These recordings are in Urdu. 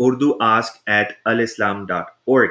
urduask@alislam.org।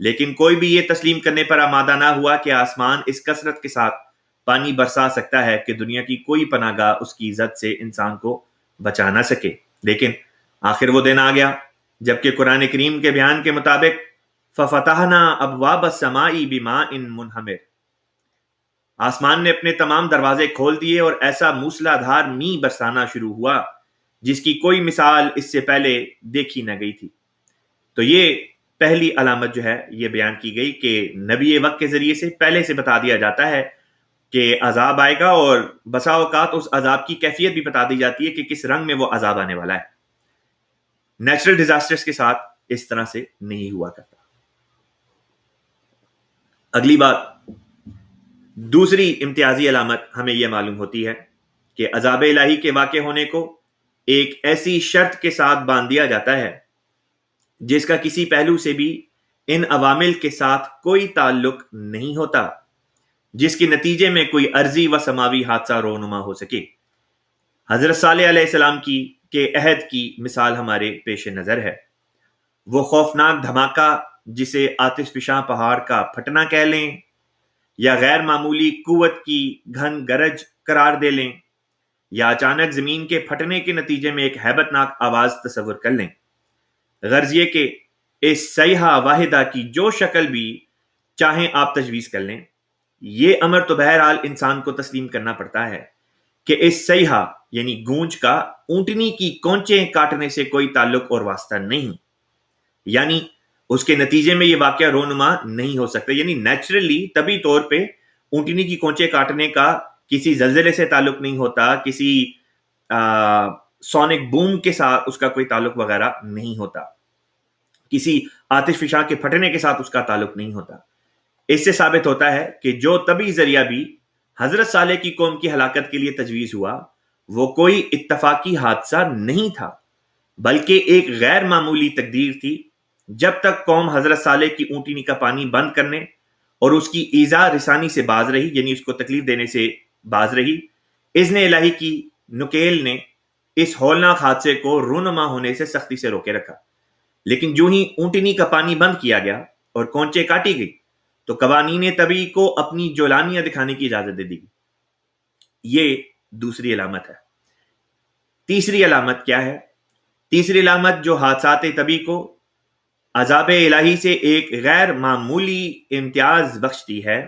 لیکن کوئی بھی یہ تسلیم کرنے پر آمادہ نہ ہوا کہ آسمان اس کثرت کے ساتھ پانی برسا سکتا ہے کہ دنیا کی کوئی پناہ گاہ اس کی عزت سے انسان کو بچا نہ سکے۔ لیکن آخر وہ دن آ گیا جبکہ قرآن کریم کے بیان کے مطابق فَفَتَحْنَا أَبْوَابَ السَّمَاءِ بِمَاءٍ مُنْهَمِرٍ، آسمان نے اپنے تمام دروازے کھول دیے اور ایسا موسلا دھار می برسانا شروع ہوا جس کی کوئی مثال اس سے پہلے دیکھی نہ گئی تھی۔ تو یہ پہلی علامت جو ہے یہ بیان کی گئی کہ نبی وقت کے ذریعے سے پہلے سے بتا دیا جاتا ہے کہ عذاب آئے گا، اور بسا اوقات اس عذاب کی کیفیت بھی بتا دی جاتی ہے کہ کس رنگ میں وہ عذاب آنے والا ہے۔ نیچرل ڈیزاسٹرز کے ساتھ اس طرح سے نہیں ہوا کرتا۔ اگلی بات، دوسری امتیازی علامت ہمیں یہ معلوم ہوتی ہے کہ عذاب الہی کے واقع ہونے کو ایک ایسی شرط کے ساتھ باندھ دیا جاتا ہے جس کا کسی پہلو سے بھی ان عوامل کے ساتھ کوئی تعلق نہیں ہوتا، جس کے نتیجے میں کوئی ارضی و سماوی حادثہ رونما ہو سکے۔ حضرت صالح علیہ السلام کے عہد کی مثال ہمارے پیش نظر ہے۔ وہ خوفناک دھماکہ جسے آتش فشاں پہاڑ کا پھٹنا کہہ لیں یا غیر معمولی قوت کی گھن گرج قرار دے لیں، یا اچانک زمین کے پھٹنے کے نتیجے میں ایک ہیبت ناک آواز تصور کر لیں، غرض یہ کہ اس صیحہ واحدہ کی جو شکل بھی چاہیں آپ تجویز کر لیں، یہ امر تو بہرحال انسان کو تسلیم کرنا پڑتا ہے کہ اس صیحہ یعنی گونج کا اونٹنی کی کونچیں کاٹنے سے کوئی تعلق اور واسطہ نہیں، یعنی اس کے نتیجے میں یہ واقعہ رونما نہیں ہو سکتا، یعنی نیچرلی طبی طور پہ اونٹنی کی کونچیں کاٹنے کا کسی زلزلے سے تعلق نہیں ہوتا، کسی سونک بوم کے ساتھ اس کا کوئی تعلق وغیرہ نہیں ہوتا، کسی آتش فشاں کے پھٹنے کے ساتھ اس کا تعلق نہیں ہوتا۔ اس سے ثابت ہوتا ہے کہ جو طبی ذریعہ بھی حضرت صالح کی قوم کی ہلاکت کے لیے تجویز ہوا وہ کوئی اتفاقی حادثہ نہیں تھا، بلکہ ایک غیر معمولی تقدیر تھی۔ جب تک قوم حضرت صالح کی اونٹنی کا پانی بند کرنے اور اس کی ایذا رسانی سے باز رہی، یعنی اس کو تکلیف دینے سے باز رہی، اذن الہی کی نکیل نے اس ہولناک حادثے کو رونما ہونے سے سختی سے روکے رکھا۔ لیکن جو ہی اونٹنی کا پانی بند کیا گیا اور کونچیں کاٹی گئی تو قوانین طبی کو اپنی جولانیاں دکھانے کی اجازت دے دی گئی۔ یہ دوسری علامت ہے۔ تیسری علامت کیا ہے؟ تیسری علامت جو حادثات طبی کو عذاب الہی سے ایک غیر معمولی امتیاز بخشتی ہے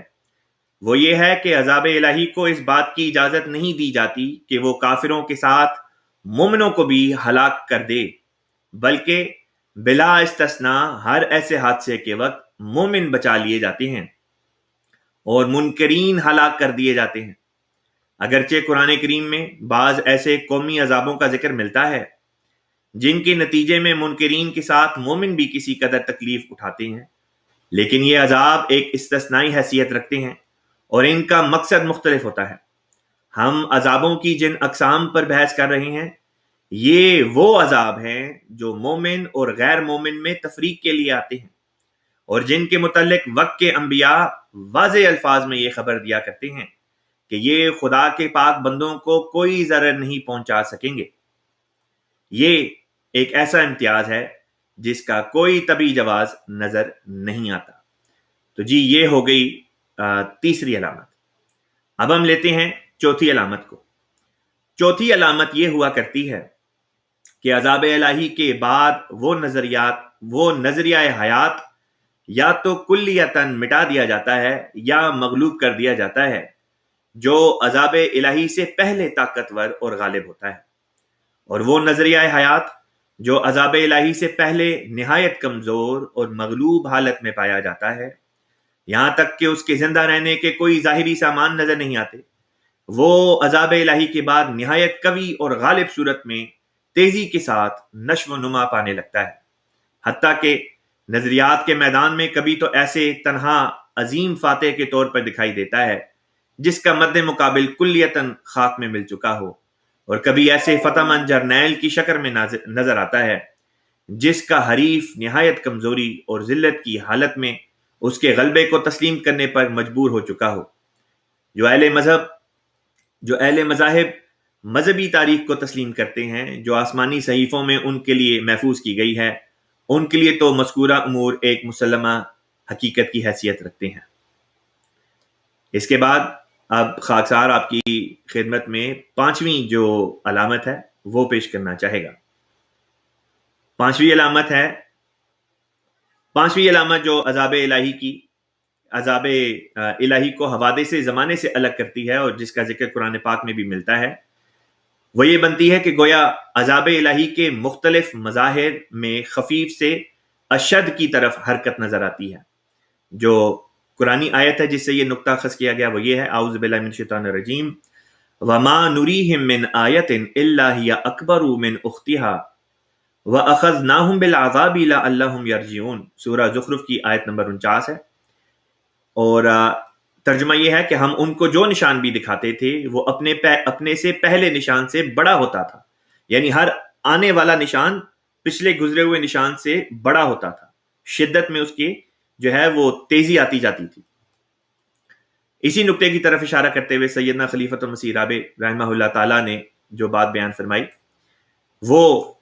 وہ یہ ہے کہ عذاب الہی کو اس بات کی اجازت نہیں دی جاتی کہ وہ کافروں کے ساتھ مومنوں کو بھی ہلاک کر دے، بلکہ بلا استثناء ہر ایسے حادثے کے وقت مومن بچا لیے جاتے ہیں اور منکرین ہلاک کر دیے جاتے ہیں۔ اگرچہ قرآن کریم میں بعض ایسے قومی عذابوں کا ذکر ملتا ہے جن کے نتیجے میں منکرین کے ساتھ مومن بھی کسی قدر تکلیف اٹھاتے ہیں، لیکن یہ عذاب ایک استثنائی حیثیت رکھتے ہیں اور ان کا مقصد مختلف ہوتا ہے۔ ہم عذابوں کی جن اقسام پر بحث کر رہے ہیں یہ وہ عذاب ہیں جو مومن اور غیر مومن میں تفریق کے لیے آتے ہیں اور جن کے متعلق وقت کے انبیاء واضح الفاظ میں یہ خبر دیا کرتے ہیں کہ یہ خدا کے پاک بندوں کو کوئی ضرر نہیں پہنچا سکیں گے۔ یہ ایک ایسا امتیاز ہے جس کا کوئی طبی جواز نظر نہیں آتا۔ تو جی یہ ہو گئی تیسری علامت۔ اب ہم لیتے ہیں چوتھی علامت کو۔ چوتھی علامت یہ ہوا کرتی ہے کہ عذاب الہی کے بعد وہ نظریہ حیات یا تو کلیتاً مٹا دیا جاتا ہے یا مغلوب کر دیا جاتا ہے جو عذاب الہی سے پہلے طاقتور اور غالب ہوتا ہے، اور وہ نظریہ حیات جو عذاب الہی سے پہلے نہایت کمزور اور مغلوب حالت میں پایا جاتا ہے، یہاں تک کہ اس کے زندہ رہنے کے کوئی ظاہری سامان نظر نہیں آتے، وہ عذاب الہی کے بعد نہایت قوی اور غالب صورت میں تیزی کے ساتھ نشو و نما پانے لگتا ہے، حتیٰ کہ نظریات کے میدان میں کبھی تو ایسے تنہا عظیم فاتح کے طور پر دکھائی دیتا ہے جس کا مد مقابل کلیتاً خاک میں مل چکا ہو، اور کبھی ایسے فتح مند جرنیل کی شکل میں نظر آتا ہے جس کا حریف نہایت کمزوری اور ذلت کی حالت میں اس کے غلبے کو تسلیم کرنے پر مجبور ہو چکا ہو۔ جو اہل مذاہب مذہبی تاریخ کو تسلیم کرتے ہیں جو آسمانی صحیفوں میں ان کے لیے محفوظ کی گئی ہے، ان کے لیے تو مذکورہ امور ایک مسلمہ حقیقت کی حیثیت رکھتے ہیں۔ اس کے بعد اب خاکسار آپ کی خدمت میں 5ویں جو علامت ہے وہ پیش کرنا چاہے گا۔ 5ویں علامت جو عذاب الہی کو حوادث زمانے سے الگ کرتی ہے اور جس کا ذکر قرآن پاک میں بھی ملتا ہے، وہ یہ بنتی ہے کہ گویا عذاب الہی کے مختلف مظاہر میں خفیف سے اشد کی طرف حرکت نظر آتی ہے۔ جو قرآنی آیت ہے جس سے یہ نقطہ خاص کیا گیا وہ یہ ہے، اعوذ باللہ من الشیطان الرجیم، وما نریہم من آیت الا ہی اکبر من اختہا وَأَخَذْنَاهُمْ بِالْعَذَابِ لَعَلَّهُمْ يَرْجِعُونَ، سورہ زخرف کی آیت نمبر 49 ہے۔ اور ترجمہ یہ ہے کہ ہم ان کو جو نشان بھی دکھاتے تھے وہ اپنے سے پہلے نشان سے بڑا ہوتا تھا، یعنی ہر آنے والا نشان پچھلے گزرے ہوئے نشان سے بڑا ہوتا تھا، شدت میں اس کی جو ہے وہ تیزی آتی جاتی تھی۔ اسی نقطے کی طرف اشارہ کرتے ہوئے سیدنا خلیفۃ المسیح رابع رحمہ اللہ تعالیٰ نے جو بات بیان فرمائی وہ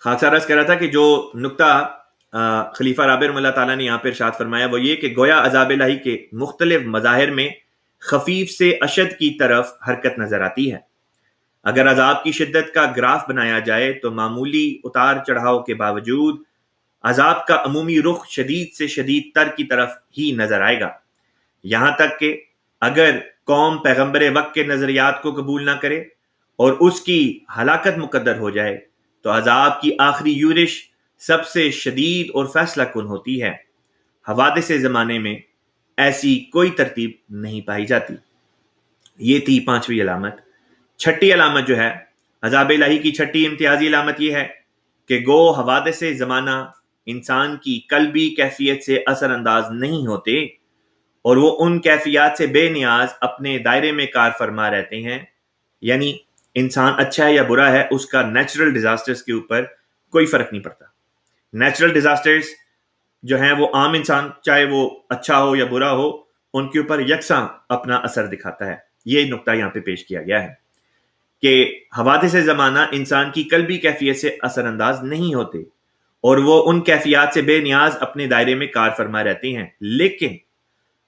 خاکسار عرض کر رہا تھا کہ جو نقطہ خلیفہ رابع رحمہ اللہ تعالیٰ نے یہاں پر ارشاد فرمایا وہ یہ کہ گویا عذاب الہی کے مختلف مظاہر میں خفیف سے اشد کی طرف حرکت نظر آتی ہے۔ اگر عذاب کی شدت کا گراف بنایا جائے تو معمولی اتار چڑھاؤ کے باوجود عذاب کا عمومی رخ شدید سے شدید تر کی طرف ہی نظر آئے گا، یہاں تک کہ اگر قوم پیغمبر وقت کے نظریات کو قبول نہ کرے اور اس کی ہلاکت مقدر ہو جائے تو عذاب کی آخری یورش سب سے شدید اور فیصلہ کن ہوتی ہے۔ حوادث زمانے میں ایسی کوئی ترتیب نہیں پائی جاتی۔ یہ تھی 5ویں علامت۔ 6ٹھی علامت جو ہے عذاب الہی کی 6ٹھی امتیازی علامت یہ ہے کہ گو حوادث زمانہ انسان کی قلبی کیفیت سے اثر انداز نہیں ہوتے اور وہ ان کیفیات سے بے نیاز اپنے دائرے میں کار فرما رہتے ہیں، یعنی انسان اچھا ہے یا برا ہے اس کا نیچرل ڈیزاسٹرز کے اوپر کوئی فرق نہیں پڑتا۔ نیچرل ڈیزاسٹرز جو ہیں وہ عام انسان چاہے وہ اچھا ہو یا برا ہو ان کے اوپر یکساں اپنا اثر دکھاتا ہے۔ یہ نقطہ یہاں پہ پیش کیا گیا ہے کہ حوادث زمانہ انسان کی قلبی کیفیت سے اثر انداز نہیں ہوتے اور وہ ان کیفیات سے بے نیاز اپنے دائرے میں کار فرما رہتے ہیں، لیکن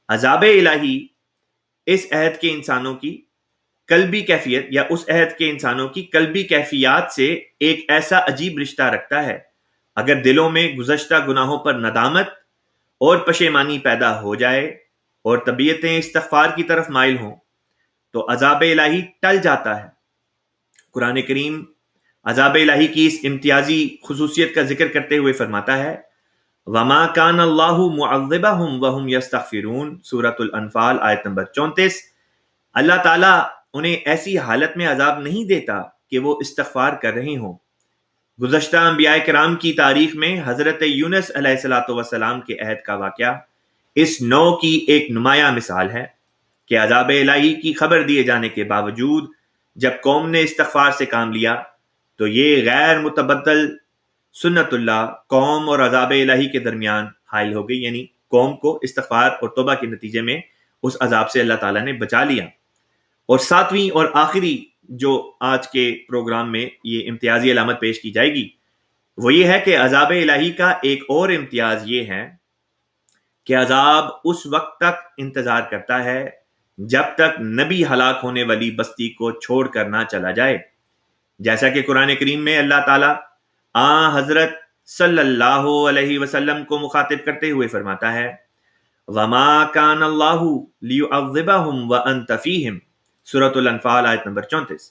عذاب الہی اس عہد کے انسانوں کی قلبی کیفیت یا اس عہد کے انسانوں کی قلبی کیفیات سے ایک ایسا عجیب رشتہ رکھتا ہے، اگر دلوں میں گزشتہ گناہوں پر ندامت اور پشیمانی پیدا ہو جائے اور طبیعتیں استغفار کی طرف مائل ہوں تو عذاب الہی ٹل جاتا ہے۔ قرآن کریم عذاب الہی کی اس امتیازی خصوصیت کا ذکر کرتے ہوئے فرماتا ہے وَمَا كَانَ اللَّهُ مُعَذِّبَهُمْ وَهُمْ يَسْتَغْفِرُونَ، سورۃ الانفال آیت نمبر 34۔ اللہ تعالیٰ انہیں ایسی حالت میں عذاب نہیں دیتا کہ وہ استغفار کر رہے ہوں۔ گزشتہ انبیاء کرام کی تاریخ میں حضرت یونس علیہ الصلوۃ والسلام کے عہد کا واقعہ اس نوع کی ایک نمایاں مثال ہے کہ عذاب الہی کی خبر دیے جانے کے باوجود جب قوم نے استغفار سے کام لیا تو یہ غیر متبدل سنت اللہ قوم اور عذاب الہی کے درمیان حائل ہو گئی، یعنی قوم کو استغفار اور توبہ کے نتیجے میں اس عذاب سے اللہ تعالیٰ نے بچا لیا۔ اور 7ویں اور آخری جو آج کے پروگرام میں یہ امتیازی علامت پیش کی جائے گی وہ یہ ہے کہ عذاب الہی کا ایک اور امتیاز یہ ہے کہ عذاب اس وقت تک انتظار کرتا ہے جب تک نبی ہلاک ہونے والی بستی کو چھوڑ کر نہ چلا جائے، جیسا کہ قرآن کریم میں اللہ تعالیٰ حضرت صلی اللہ علیہ وسلم کو مخاطب کرتے ہوئے فرماتا ہے وَمَا كَانَ اللَّهُ لِيُعَذِّبَهُمْ وَأَنْتَ فِيهِمْ، سورۃ الانفال آیت نمبر 34۔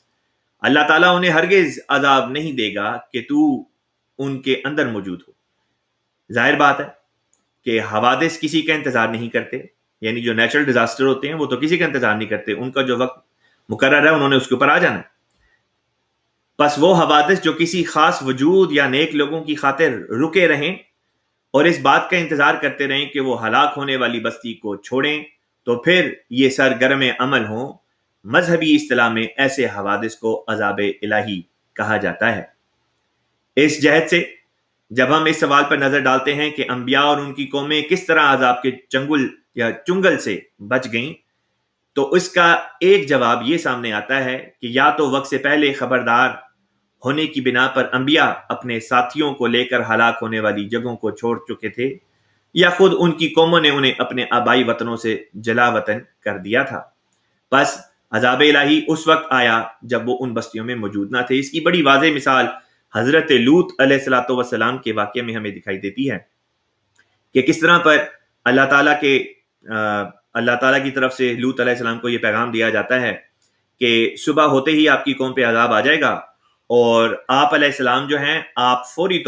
اللہ تعالیٰ انہیں ہرگز عذاب نہیں دے گا کہ تو ان کے اندر موجود ہو۔ ظاہر بات ہے کہ حوادث کسی کا انتظار نہیں کرتے، یعنی جو نیچرل ڈیزاسٹر ہوتے ہیں وہ تو کسی کا انتظار نہیں کرتے، ان کا جو وقت مقرر ہے انہوں نے اس کے اوپر آ جانا ہے۔ بس وہ حوادث جو کسی خاص وجود یا نیک لوگوں کی خاطر رکے رہیں اور اس بات کا انتظار کرتے رہیں کہ وہ ہلاک ہونے والی بستی کو چھوڑیں تو پھر یہ سرگرم عمل ہوں۔ مذہبی اصطلاح میں ایسے حوادث کو عذاب الہی کہا جاتا ہے۔ اس جہت سے جب ہم اس سوال پر نظر ڈالتے ہیں کہ انبیاء اور ان کی قومیں کس طرح عذاب کے چنگل سے بچ گئیں تو اس کا ایک جواب یہ سامنے آتا ہے کہ یا تو وقت سے پہلے خبردار ہونے کی بنا پر انبیاء اپنے ساتھیوں کو لے کر ہلاک ہونے والی جگہوں کو چھوڑ چکے تھے، یا خود ان کی قوموں نے انہیں اپنے آبائی وطنوں سے جلا وطن کر دیا تھا۔ بس عذاب الہی اس وقت آیا جب وہ ان بستیوں میں موجود نہ تھے۔ اس کی بڑی واضح مثال حضرت لوط علیہ السلام کے واقعے میں ہمیں دکھائی دیتی ہے کہ کس طرح پر اللہ تعالیٰ کی طرف سے لوط علیہ السلام کو یہ پیغام دیا جاتا ہے کہ صبح ہوتے ہی آپ کی قوم پہ عذاب آ جائے گا، اور آپ علیہ السلام جو ہیں آپ فوری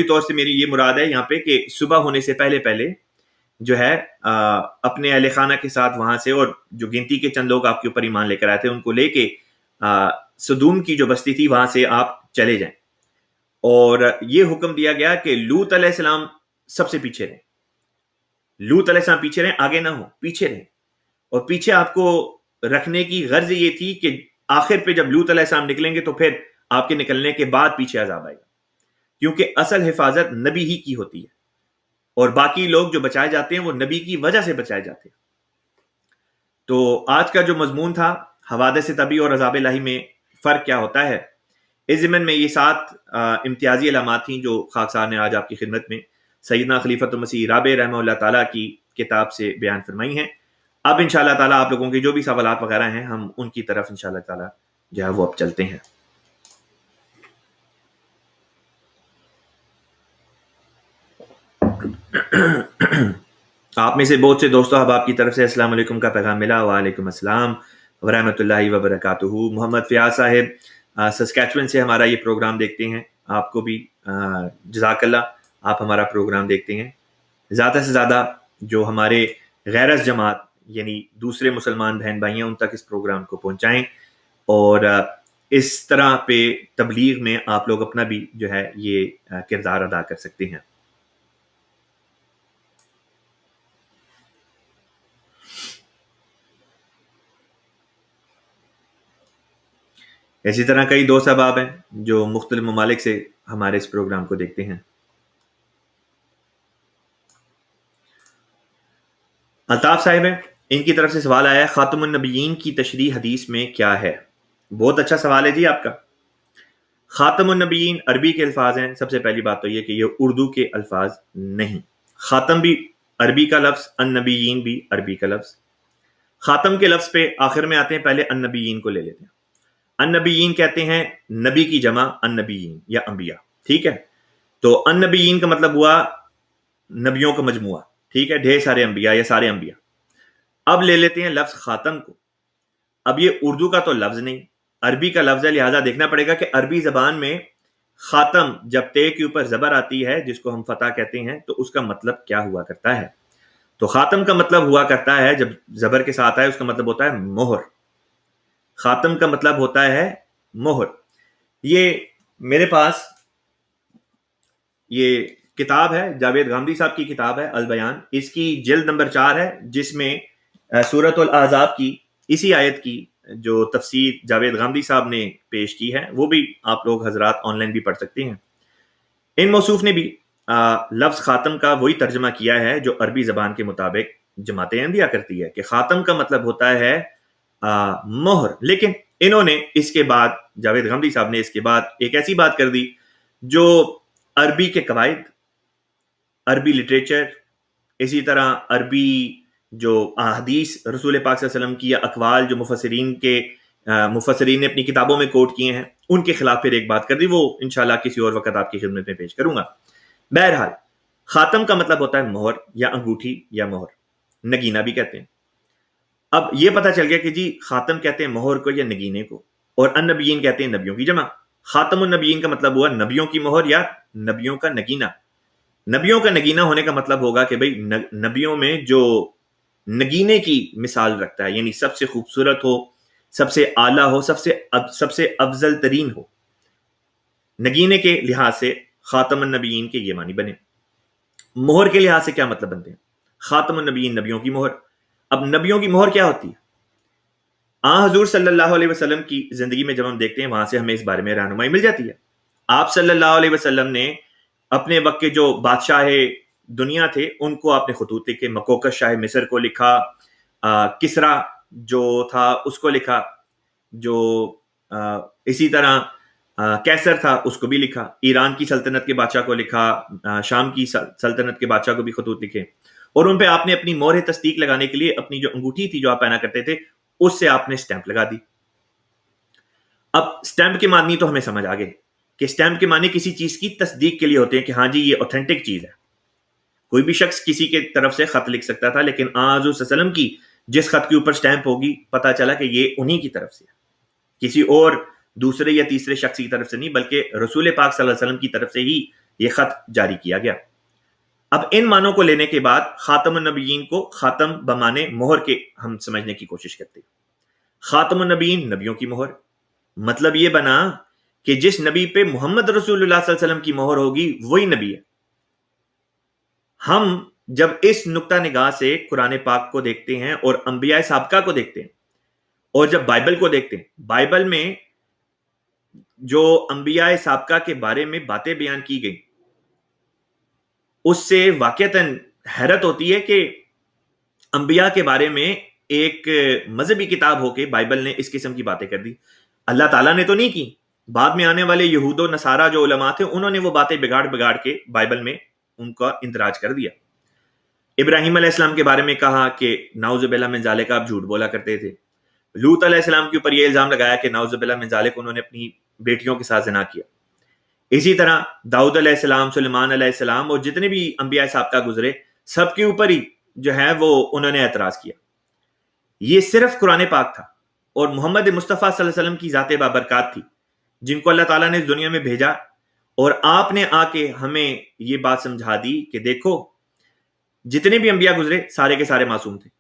طور سے میری یہ مراد ہے یہاں پہ کہ صبح ہونے سے پہلے جو ہے اپنے اہل خانہ کے ساتھ وہاں سے، اور جو گنتی کے چند لوگ آپ کے اوپر ایمان لے کر آئے تھے ان کو لے کے سدوم کی جو بستی تھی وہاں سے آپ چلے جائیں۔ اور یہ حکم دیا گیا کہ لوط علیہ السلام سب سے پیچھے رہیں، لوط علیہ السلام پیچھے رہیں، آگے نہ ہو، پیچھے رہیں۔ اور پیچھے آپ کو رکھنے کی غرض یہ تھی کہ آخر پہ جب لوط علیہ السلام نکلیں گے تو پھر آپ کے نکلنے کے بعد پیچھے عذاب آئے گا، کیونکہ اصل حفاظت نبی ہی کی ہوتی ہے، اور باقی لوگ جو بچائے جاتے ہیں وہ نبی کی وجہ سے بچائے جاتے ہیں۔ تو آج کا جو مضمون تھا حوادث طبعی اور عذاب الہی میں فرق کیا ہوتا ہے، اس ضمن میں یہ 7 امتیازی علامات تھیں جو خاکسار نے آج آپ کی خدمت میں سیدنا خلیفۃ المسیح رابع رحمہ اللہ تعالیٰ کی کتاب سے بیان فرمائی ہیں۔ اب انشاءاللہ تعالیٰ آپ لوگوں کے جو بھی سوالات وغیرہ ہیں ہم ان کی طرف انشاءاللہ تعالیٰ جو ہے وہ اب چلتے ہیں۔ آپ میں سے بہت سے دوستوں احباب کی طرف سے السلام علیکم کا پیغام ملا۔ وعلیکم السلام ورحمۃ اللہ وبرکاتہ۔ محمد فیاض صاحب سسکیچون سے ہمارا یہ پروگرام دیکھتے ہیں، آپ کو بھی جزاک اللہ، آپ ہمارا پروگرام دیکھتے ہیں۔ زیادہ سے زیادہ جو ہمارے غیرت جماعت یعنی دوسرے مسلمان بہن بھائی ہیں ان تک اس پروگرام کو پہنچائیں، اور اس طرح پہ تبلیغ میں آپ لوگ اپنا بھی جو ہے یہ کردار ادا کر سکتے ہیں۔ اسی طرح کئی دوست احباب ہیں جو مختلف ممالک سے ہمارے اس پروگرام کو دیکھتے ہیں۔ الطاف صاحب ہیں، ان کی طرف سے سوال آیا ہے خاتم النبیین کی تشریح حدیث میں کیا ہے؟ بہت اچھا سوال ہے جی آپ کا۔ خاتم النبیین عربی کے الفاظ ہیں۔ سب سے پہلی بات تو یہ کہ یہ اردو کے الفاظ نہیں۔ خاتم بھی عربی کا لفظ، النبیین بھی عربی کا لفظ۔ خاتم کے لفظ پہ آخر میں آتے ہیں، پہلے النبیین کو لے لیتے ہیں۔ النبیین کہتے ہیں نبی کی جمع النبیین یا انبیاء، ٹھیک ہے؟ تو النبیین کا مطلب ہوا نبیوں کا مجموعہ، ٹھیک ہے، ڈھیر سارے انبیاء یا سارے انبیاء۔ اب لے لیتے ہیں لفظ خاتم کو۔ اب یہ اردو کا تو لفظ نہیں، عربی کا لفظ ہے، لہٰذا دیکھنا پڑے گا کہ عربی زبان میں خاتم جب تے کے اوپر زبر آتی ہے جس کو ہم فتح کہتے ہیں تو اس کا مطلب کیا ہوا کرتا ہے۔ تو خاتم کا مطلب ہوا کرتا ہے جب زبر کے ساتھ آئے اس کا مطلب ہوتا ہے مہر۔ خاتم کا مطلب ہوتا ہے مہر۔ یہ میرے پاس یہ کتاب ہے، جاوید غامدی صاحب کی کتاب ہے البیان، اس کی جلد نمبر 4 ہے، جس میں سورۃ الاحزاب کی اسی آیت کی جو تفسیر جاوید غامدی صاحب نے پیش کی ہے، وہ بھی آپ لوگ حضرات آن لائن بھی پڑھ سکتے ہیں۔ ان موصوف نے بھی لفظ خاتم کا وہی ترجمہ کیا ہے جو عربی زبان کے مطابق جماعت احمدیہ کرتی ہے کہ خاتم کا مطلب ہوتا ہے مہر۔ لیکن انہوں نے اس کے بعد، جاوید غامدی صاحب نے اس کے بعد ایک ایسی بات کر دی جو عربی کے قواعد، عربی لٹریچر، اسی طرح عربی جو احادیث رسول پاک صلی اللہ علیہ وسلم کی یا اقوال جو مفسرین نے اپنی کتابوں میں کوٹ کیے ہیں ان کے خلاف پھر ایک بات کر دی، وہ انشاءاللہ کسی اور وقت آپ کی خدمت میں پیش کروں گا۔ بہرحال خاتم کا مطلب ہوتا ہے مہر یا انگوٹھی یا مہر، نگینہ بھی کہتے ہیں۔ اب یہ پتہ چل گیا کہ جی خاتم کہتے ہیں مہر کو یا نگینے کو، اور النبیین کہتے ہیں نبیوں کی جمع۔ خاتم النبیین کا مطلب ہوا نبیوں کی مہر یا نبیوں کا نگینہ۔ نبیوں کا نگینہ ہونے کا مطلب ہوگا کہ بھئی نبیوں میں جو نگینے کی مثال رکھتا ہے، یعنی سب سے خوبصورت ہو، سب سے اعلیٰ ہو، سب سے افضل ترین ہو، نگینے کے لحاظ سے خاتم النبیین کے یہ معنی بنے۔ مہر کے لحاظ سے کیا مطلب بنتے ہیں؟ خاتم النبیین نبیوں کی مہر۔ اب نبیوں کی مہر کیا ہوتی ہے؟ حضور صلی اللہ علیہ وسلم کی زندگی میں جب ہم دیکھتے ہیں وہاں سے ہمیں اس بارے میں رہنمائی مل جاتی ہے۔ آپ صلی اللہ علیہ وسلم نے اپنے وقت کے جو بادشاہ دنیا تھے ان کو آپ نے خطوط لکھے، مکوکس شاہ مصر کو لکھا، کسرا جو تھا اس کو لکھا، جو اسی طرح کیسر تھا اس کو بھی لکھا، ایران کی سلطنت کے بادشاہ کو لکھا، شام کی سلطنت کے بادشاہ کو بھی خطوط لکھے، اور ان پہ آپ نے اپنی مہر تصدیق لگانے کے لیے اپنی جو انگوٹھی تھی جو آپ پہنا کرتے تھے اس سے آپ نے اسٹیمپ لگا دی۔ اب اسٹیمپ کے معنی تو ہمیں سمجھ آ گئے کہ اسٹیمپ کے معنی کسی چیز کی تصدیق کے لیے ہوتے ہیں کہ ہاں جی یہ اوتھینٹک چیز ہے۔ کوئی بھی شخص کسی کے طرف سے خط لکھ سکتا تھا، لیکن حضور صلی اللہ علیہ وسلم کی جس خط کے اوپر اسٹیمپ ہوگی پتہ چلا کہ یہ انہی کی طرف سے ہے، کسی اور دوسرے یا تیسرے شخص کی طرف سے نہیں، بلکہ رسول پاک صلی اللہ علیہ وسلم کی طرف سے ہی یہ خط جاری کیا گیا۔ اب ان معنوں کو لینے کے بعد خاتم النبیین کو خاتم بمانے مہر کے ہم سمجھنے کی کوشش کرتے ہیں۔ خاتم النبیین نبیوں کی مہر، مطلب یہ بنا کہ جس نبی پہ محمد رسول اللہ صلی اللہ علیہ وسلم کی مہر ہوگی وہی نبی ہے۔ ہم جب اس نقطہ نگاہ سے قرآن پاک کو دیکھتے ہیں اور انبیاء سابقہ کو دیکھتے ہیں، اور جب بائبل کو دیکھتے ہیں، بائبل میں جو انبیاء سابقہ کے بارے میں باتیں بیان کی گئی اس سے واقعتاً حیرت ہوتی ہے کہ انبیاء کے بارے میں ایک مذہبی کتاب ہو کے بائبل نے اس قسم کی باتیں کر دی۔ اللہ تعالیٰ نے تو نہیں کی، بعد میں آنے والے یہود و نصارہ جو علماء تھے انہوں نے وہ باتیں بگاڑ کے بائبل میں ان کا اندراج کر دیا۔ ابراہیم علیہ السلام کے بارے میں کہا کہ نعوذ باللہ من ذالک آپ جھوٹ بولا کرتے تھے۔ لوط علیہ السلام کے اوپر یہ الزام لگایا کہ نعوذ باللہ من ذالک انہوں نے اپنی بیٹیوں کے ساتھ زنا کیا۔ اسی طرح داؤد علیہ السلام، سلیمان علیہ السلام اور جتنے بھی انبیاء سابقہ گزرے سب کے اوپر ہی جو ہے وہ انہوں نے اعتراض کیا۔ یہ صرف قرآن پاک تھا اور محمد مصطفیٰ صلی اللہ علیہ وسلم کی ذات بابرکات تھی جن کو اللہ تعالیٰ نے اس دنیا میں بھیجا، اور آپ نے آ کے ہمیں یہ بات سمجھا دی کہ دیکھو جتنے بھی انبیاء گزرے سارے کے سارے معصوم تھے۔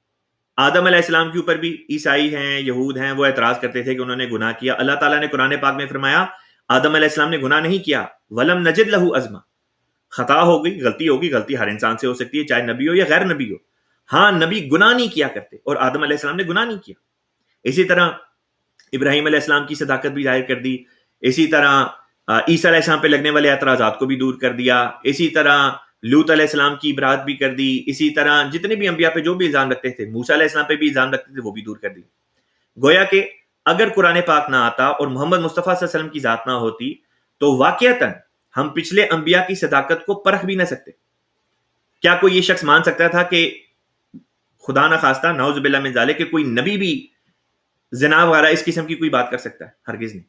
آدم علیہ السلام کے اوپر بھی عیسائی ہیں، یہود ہیں، وہ اعتراض کرتے تھے کہ انہوں نے گناہ کیا۔ اللہ تعالیٰ نے قرآن پاک میں فرمایا آدم علیہ السلام نے گناہ نہیں کیا، ولم نجد لہو عزما، خطا ہو گئی، غلطی ہر انسان سے ہو سکتی ہے، چاہے نبی ہو یا غیر نبی ہو، ہاں نبی گناہ نہیں کیا کرتے، اور آدم علیہ السلام نے گناہ نہیں کیا۔ اسی طرح ابراہیم علیہ السلام کی صداقت بھی ظاہر کر دی، اسی طرح عیسیٰ علیہ السلام پہ لگنے والے اعتراضات کو بھی دور کر دیا، اسی طرح لوط علیہ السلام کی برات بھی کر دی، اسی طرح جتنے بھی انبیاء پہ جو بھی الزام رکھتے تھے، موسیٰ علیہ السلام پہ بھی الزام رکھتے تھے، وہ بھی دور کر دی۔ گویا کہ اگر قرآن پاک نہ آتا اور محمد مصطفیٰ صلی اللہ علیہ وسلم کی ذات نہ ہوتی تو واقعتاً ہم پچھلے انبیاء کی صداقت کو پرکھ بھی نہ سکتے۔ کیا کوئی یہ شخص مان سکتا تھا کہ خدا نہ خواستہ نعوذ باللہ من ذالک کہ کوئی نبی بھی زنا وغیرہ اس قسم کی کوئی بات کر سکتا ہے؟ ہرگز نہیں۔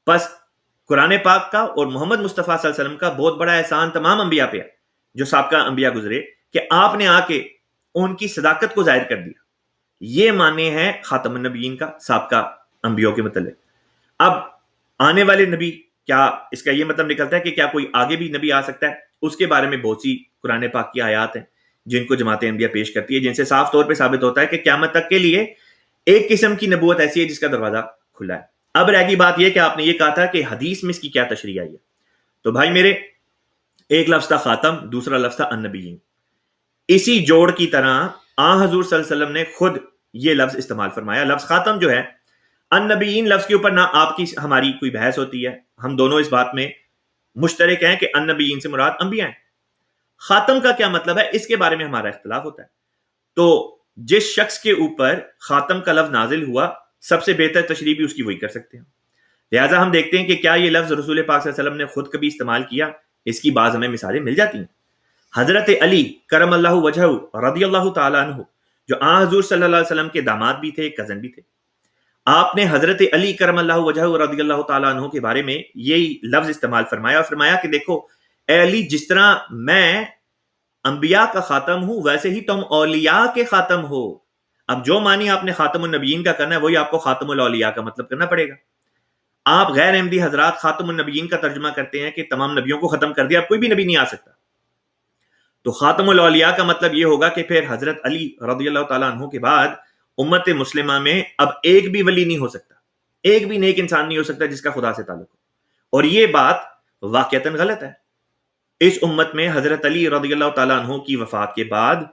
بس قرآن پاک کا اور محمد مصطفیٰ صلی اللہ علیہ وسلم کا بہت بڑا احسان تمام انبیاء پہ ہے جو سابقہ انبیاء گزرے کہ آپ نے آ کے ان کی صداقت کو ظاہر کر دیا۔ یہ معنی ہے خاتم النبیین کا سابقہ انبیاء کے متعلق۔ اب آنے والے نبی، کیا اس کا یہ مطلب نکلتا ہے کہ کیا کوئی آگے بھی نبی آ سکتا ہے؟ اس کے بارے میں بہت سی قرآن پاک کی آیات ہیں جن کو جماعت انبیاء پیش کرتی ہے، جن سے صاف طور پہ ثابت ہوتا ہے کہ قیامت تک کے لیے ایک قسم کی نبوت ایسی ہے جس کا دروازہ کھلا ہے۔ اب رہ گئی بات یہ کہ آپ نے یہ کہا تھا کہ حدیث میں اس کی کیا تشریح آئی ہے، تو بھائی میرے ایک لفظ تھا خاتم، دوسرا لفظ تھا النبیین۔ اسی جوڑ کی طرح حضور صلی اللہ علیہ وسلم نے خود یہ لفظ استعمال فرمایا۔ لفظ خاتم جو ہے، النبیین لفظ کے اوپر نہ آپ کی ہماری کوئی بحث ہوتی ہے، ہم دونوں اس بات میں مشترک ہیں کہ النبیین سے مراد انبیاء ہیں۔ خاتم کا کیا مطلب ہے اس کے بارے میں ہمارا اختلاف ہوتا ہے۔ تو جس شخص کے اوپر خاتم کا لفظ نازل ہوا سب سے بہتر تشریح بھی اس کی وہی کر سکتے ہیں۔ لہٰذا ہم دیکھتے ہیں کہ کیا یہ لفظ رسول پاک صلی اللہ علیہ وسلم نے خود کبھی استعمال کیا، اس کی بعض ہمیں مثالیں مل جاتی ہیں۔ حضرت علی کرم اللہ وجہہ رضی اللہ تعالیٰ عنہ جو حضور صلی اللہ علیہ وسلم کے داماد بھی تھے، کزن بھی تھے، آپ نے حضرت علی کرم اللہ وجہہ رضی اللہ تعالیٰ عنہ کے بارے میں یہی لفظ استعمال فرمایا اور فرمایا کہ دیکھو اے علی، جس طرح میں انبیاء کا خاتم ہوں ویسے ہی تم اولیاء کے خاتم ہو۔ اب جو معنی آپ نے خاتم النبیین کا کرنا ہے وہی آپ کو خاتم الاولیاء کا مطلب کرنا پڑے گا۔ آپ غیر احمدی حضرات خاتم النبیین کا ترجمہ کرتے ہیں کہ تمام نبیوں کو ختم کر دیا، اب کوئی بھی نبی نہیں آ سکتا، تو خاتم الاولیاء کا مطلب یہ ہوگا کہ پھر حضرت علی رضی اللہ تعالیٰ عنہ کے بعد امت مسلمہ میں اب ایک بھی ولی نہیں ہو سکتا، ایک بھی نیک انسان نہیں ہو سکتا جس کا خدا سے تعلق ہو، اور یہ بات واقعتاً غلط ہے۔ اس امت میں حضرت علی رضی اللہ تعالیٰ عنہ کی وفات کے بعد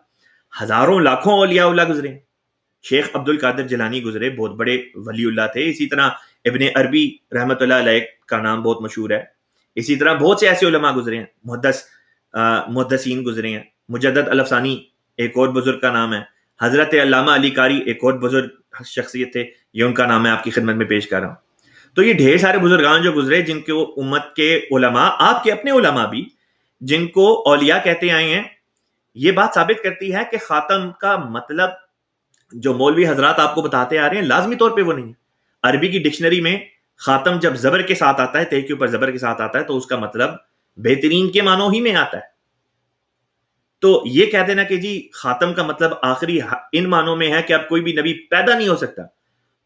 ہزاروں لاکھوں اولیاء اللہ گزرے، شیخ عبد القادر جیلانی گزرے، بہت بڑے ولی اللہ تھے، اسی طرح ابن عربی رحمۃ اللہ علیہ کا نام بہت مشہور ہے، اسی طرح بہت سے ایسے علماء گزرے ہیں، محدثین گزرے ہیں، مجدد الافسانی ایک اور بزرگ کا نام ہے، حضرت علامہ علی قاری ایک اور بزرگ شخصیت تھے، یہ ان کا نام میں آپ کی خدمت میں پیش کر رہا ہوں. تو یہ ڈھیر سارے بزرگان جو گزرے، جن کو امت کے علماء، آپ کے اپنے علماء بھی، جن کو اولیاء کہتے آئے ہیں، یہ بات ثابت کرتی ہے کہ خاتم کا مطلب جو مولوی حضرات آپ کو بتاتے آ رہے ہیں لازمی طور پہ وہ نہیں ہے. عربی کی ڈکشنری میں خاتم جب زبر کے ساتھ آتا ہے، تے کے اوپر زبر کے ساتھ آتا ہے، تو اس کا مطلب بہترین کے معنوں ہی میں آتا ہے. تو یہ کہہ دینا کہ جی خاتم کا مطلب آخری ان معنوں میں ہے کہ اب کوئی بھی نبی پیدا نہیں ہو سکتا،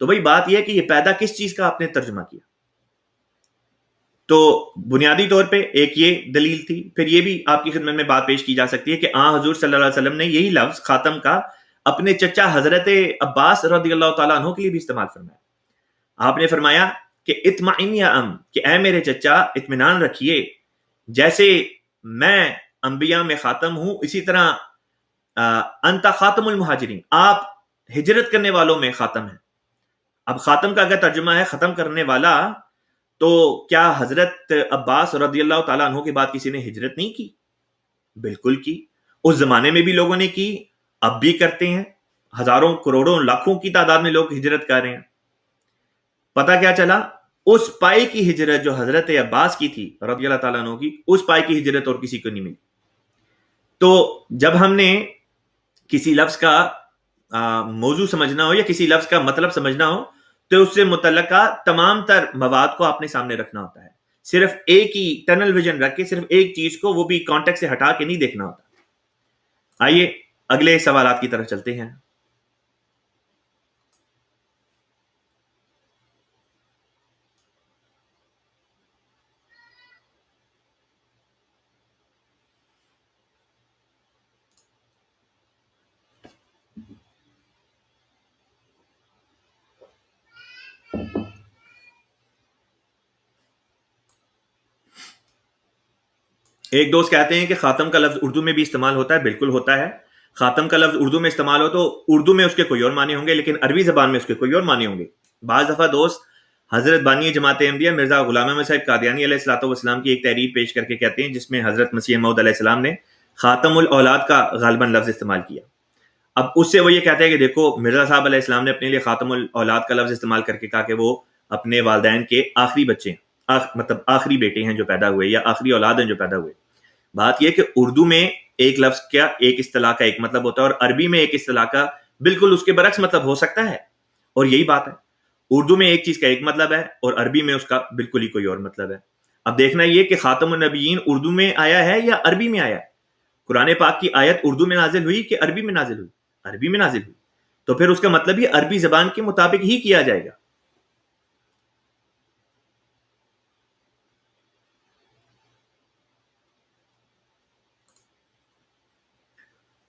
تو بھائی بات یہ ہے کہ یہ پیدا کس چیز کا آپ نے ترجمہ کیا. تو بنیادی طور پہ ایک یہ دلیل تھی. پھر یہ بھی آپ کی خدمت میں بات پیش کی جا سکتی ہے کہ حضور صلی اللہ علیہ وسلم نے یہی لفظ خاتم کا اپنے چچا حضرت عباس رضی اللہ تعالیٰ عنہ کے لیے بھی استعمال فرمایا. آپ نے فرمایا کہ اطمئن یا کہ اے میرے چچا اطمینان رکھیے، جیسے میں انبیاء میں خاتم ہوں، اسی طرح انت خاتم المہاجرین، آپ ہجرت کرنے والوں میں خاتم ہیں. اب خاتم کا اگر ترجمہ ہے ختم کرنے والا، تو کیا حضرت عباس رضی اللہ تعالیٰ عنہ کے بعد کسی نے ہجرت نہیں کی؟ بالکل کی. اس زمانے میں بھی لوگوں نے کی، اب بھی کرتے ہیں. ہزاروں کروڑوں لاکھوں کی تعداد میں لوگ ہجرت کر رہے ہیں. پتہ کیا چلا؟ اس پائے کی ہجرت جو حضرت عباس کی تھی رضی اللہ تعالیٰ عنہ کی، اس پائے کی ہجرت اور کسی کو نہیں ملی. تو جب ہم نے کسی لفظ کا موضوع سمجھنا ہو یا کسی لفظ کا مطلب سمجھنا ہو، تو اس سے متعلقہ تمام تر مواد کو اپنے سامنے رکھنا ہوتا ہے. صرف ایک ہی ٹنل ویژن رکھ کے صرف ایک چیز کو، وہ بھی کانٹیکٹ سے ہٹا کے نہیں دیکھنا ہوتا. آئیے اگلے سوالات کی طرف چلتے ہیں. ایک دوست کہتے ہیں کہ خاتم کا لفظ اردو میں بھی استعمال ہوتا ہے. بالکل ہوتا ہے. خاتم کا لفظ اردو میں استعمال ہو تو اردو میں اس کے کوئی اور معنی ہوں گے، لیکن عربی زبان میں اس کے کوئی اور معنی ہوں گے. بعض دفعہ دوست حضرت بانی جماعت احمدیہ مرزا غلام احمد صاحب قادیانی علیہ الصلوۃ والسلام کی ایک تحریر پیش کر کے کہتے ہیں، جس میں حضرت مسیح موعود علیہ السلام نے خاتم الاولاد کا غالباً لفظ استعمال کیا. اب اس سے وہ یہ کہتے ہیں کہ دیکھو مرزا صاحب علیہ السلام نے اپنے لیے خاتم الاولاد کا لفظ استعمال کر کے کہا کہ وہ اپنے والدین کے آخری بچے ہیں، مطلب آخری بیٹے ہیں جو پیدا ہوئے، یا آخری اولاد ہیں جو پیدا ہوئے. بات یہ کہ اردو میں ایک لفظ کیا ایک اصطلاح کا ایک مطلب ہوتا ہے، اور عربی میں ایک اصطلاح کا بالکل اس کے برعکس مطلب ہو سکتا ہے. اور یہی بات ہے، اردو میں ایک چیز کا ایک مطلب ہے اور عربی میں اس کا بالکل ہی کوئی اور مطلب ہے. اب دیکھنا یہ کہ خاتم النبیین اردو میں آیا ہے یا عربی میں آیا ہے. قرآن پاک کی آیت اردو میں نازل ہوئی کہ عربی میں نازل ہوئی؟ عربی میں نازل ہوئی. تو پھر اس کا مطلب ہی عربی زبان کے مطابق ہی کیا جائے گا.